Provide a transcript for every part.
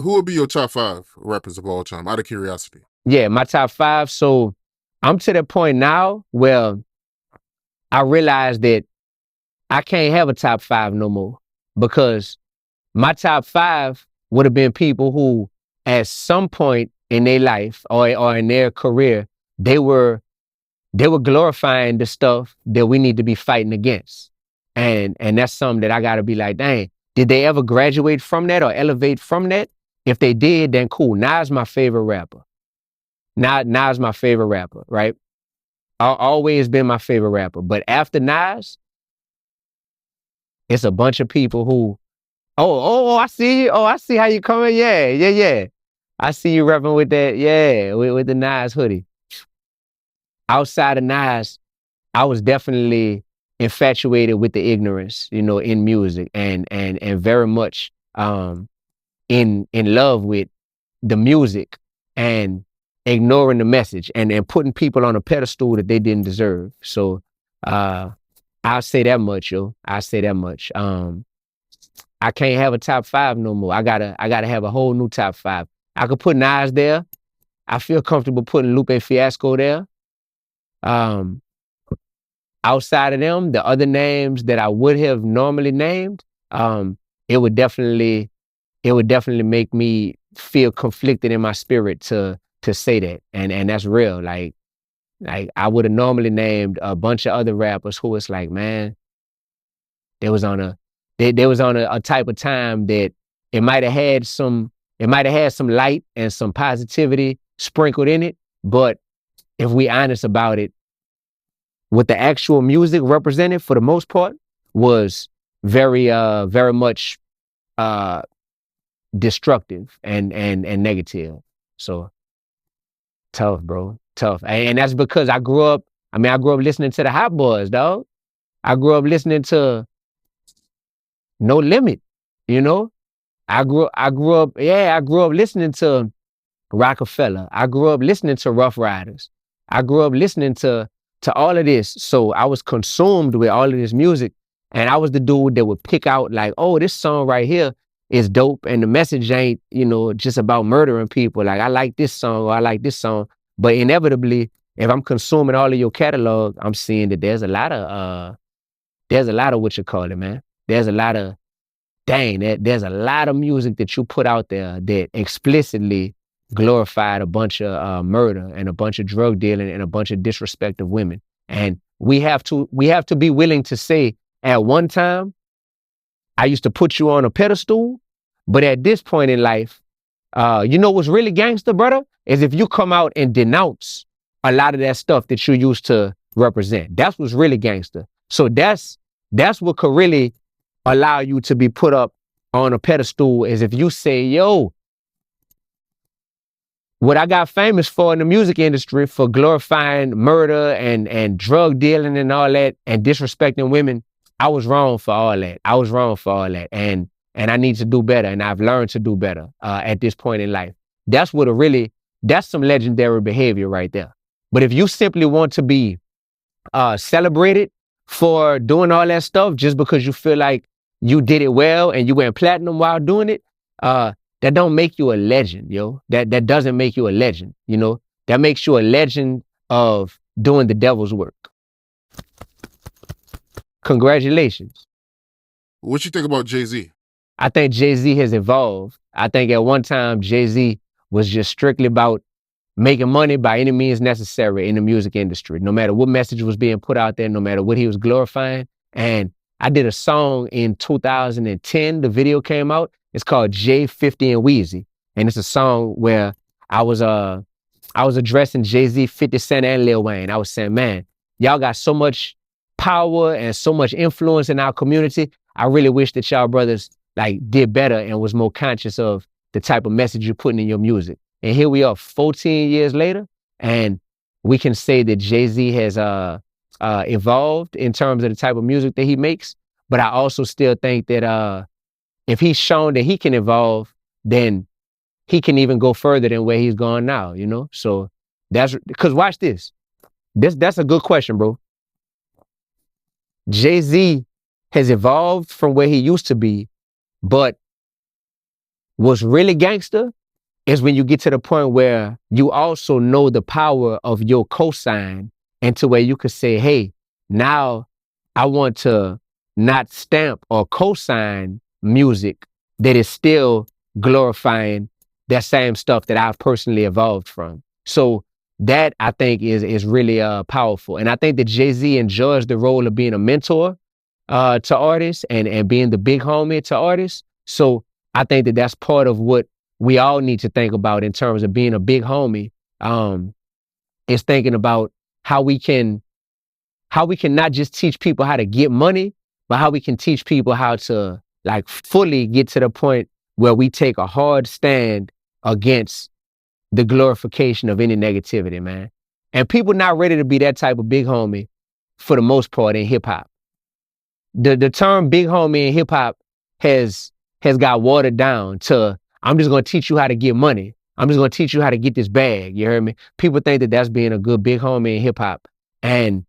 Who would be your top 5 rappers of all time, out of curiosity? Yeah, my top 5. So I'm to the point now where I realize that I can't have a top 5 no more, because my top 5 would have been people who, at some point in their life or in their career, they were glorifying the stuff that we need to be fighting against. And that's something that I gotta be like, dang, did they ever graduate from that or elevate from that? If they did, then cool. Nas my favorite rapper. Nas my favorite rapper, right? Always been my favorite rapper. But after Nas, it's a bunch of people who, I see you. Oh, I see how you coming. Yeah. I see you repping with that, with the Nas hoodie. Outside of Nas, I was definitely infatuated with the ignorance, in music, and very much in love with the music and ignoring the message and putting people on a pedestal that they didn't deserve. So I'll say that much, yo. I'll say that much. I can't have a top 5 no more. I gotta have a whole new top 5. I could put Nas there. I feel comfortable putting Lupe Fiasco there. Outside of them, the other names that I would have normally named, it would definitely make me feel conflicted in my spirit to say that, and that's real. Like I would have normally named a bunch of other rappers who was like, man, they was on a type of time that it might have had some light and some positivity sprinkled in it, but if we honest about it, what the actual music represented for the most part was very much destructive and negative. So tough, bro. Tough. And that's because I grew up listening to the Hot Boys, dog. I grew up listening to No Limit, I grew up listening to Rockefeller. I grew up listening to Rough Riders. I grew up listening to all of this. So I was consumed with all of this music. And I was the dude that would pick out like, oh, this song right here is dope. And the message ain't, just about murdering people. Like, I like this song or I like this song. But inevitably, if I'm consuming all of your catalog, I'm seeing that there's a lot of what you call it, man. There's a lot of music that you put out there that explicitly glorified a bunch of murder and a bunch of drug dealing and a bunch of disrespect of women. And we have to be willing to say, at one time, I used to put you on a pedestal, but at this point in life, what's really gangster, brother, is if you come out and denounce a lot of that stuff that you used to represent. That's what's really gangster. So that's what could really allow you to be put up on a pedestal, is if you say, yo, what I got famous for in the music industry for glorifying murder and drug dealing and all that and disrespecting women, I was wrong for all that. And I need to do better. And I've learned to do better at this point in life. That's some legendary behavior right there. But if you simply want to be celebrated for doing all that stuff just because you feel like you did it well and you went platinum while doing it, that don't make you a legend, yo. That doesn't make you a legend, That makes you a legend of doing the devil's work. Congratulations. What you think about Jay-Z? I think Jay-Z has evolved. I think at one time, Jay-Z was just strictly about making money by any means necessary in the music industry, no matter what message was being put out there, no matter what he was glorifying. And I did a song in 2010. The video came out. It's called Jay 50 and Wheezy. And it's a song where I was addressing Jay-Z, 50 Cent, and Lil Wayne. I was saying, man, y'all got so much power and so much influence in our community. I really wish that y'all brothers did better and was more conscious of the type of message you're putting in your music. And here we are 14 years later, and we can say that Jay-Z has evolved in terms of the type of music that he makes. But I also still think that if he's shown that he can evolve, then he can even go further than where he's gone now, So that's because watch this. That's a good question, bro. Jay-Z has evolved from where he used to be, but what's really gangster is when you get to the point where you also know the power of your cosign, and to where you could say, hey, now I want to not stamp or cosign music that is still glorifying that same stuff that I've personally evolved from. So that, I think, is really powerful. And I think that Jay-Z enjoys the role of being a mentor to artists, and being the big homie to artists. So I think that that's part of what we all need to think about in terms of being a big homie, is thinking about how we can not just teach people how to get money, but how we can teach people how to like fully get to the point where we take a hard stand against the glorification of any negativity, man. And people not ready to be that type of big homie for the most part in hip hop. The term big homie in hip hop has got watered down to, I'm just going to teach you how to get money. I'm just going to teach you how to get this bag. You heard me? People think that that's being a good big homie in hip hop. And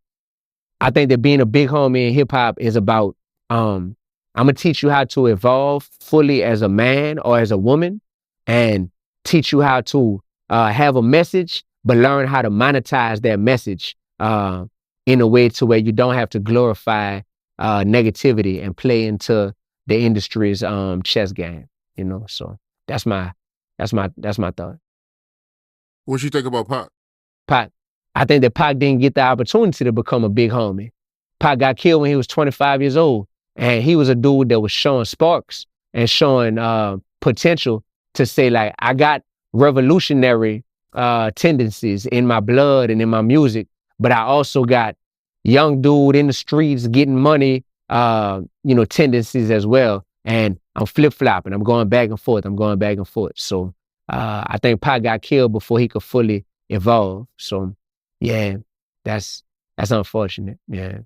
I think that being a big homie in hip hop is about, I'm going to teach you how to evolve fully as a man or as a woman, and teach you how to have a message, but learn how to monetize that message in a way to where you don't have to glorify negativity and play into the industry's chess game, you know. So that's my thought. What you think about Pac? Pac, I think that Pac didn't get the opportunity to become a big homie. Pac got killed when he was 25 years old, and he was a dude that was showing sparks and showing potential to say, like, I got revolutionary tendencies in my blood and in my music, but I also got young dude in the streets getting money, tendencies as well. And I'm flip-flopping. I'm going back and forth. So I think Pac got killed before he could fully evolve. So yeah, that's unfortunate. Yeah.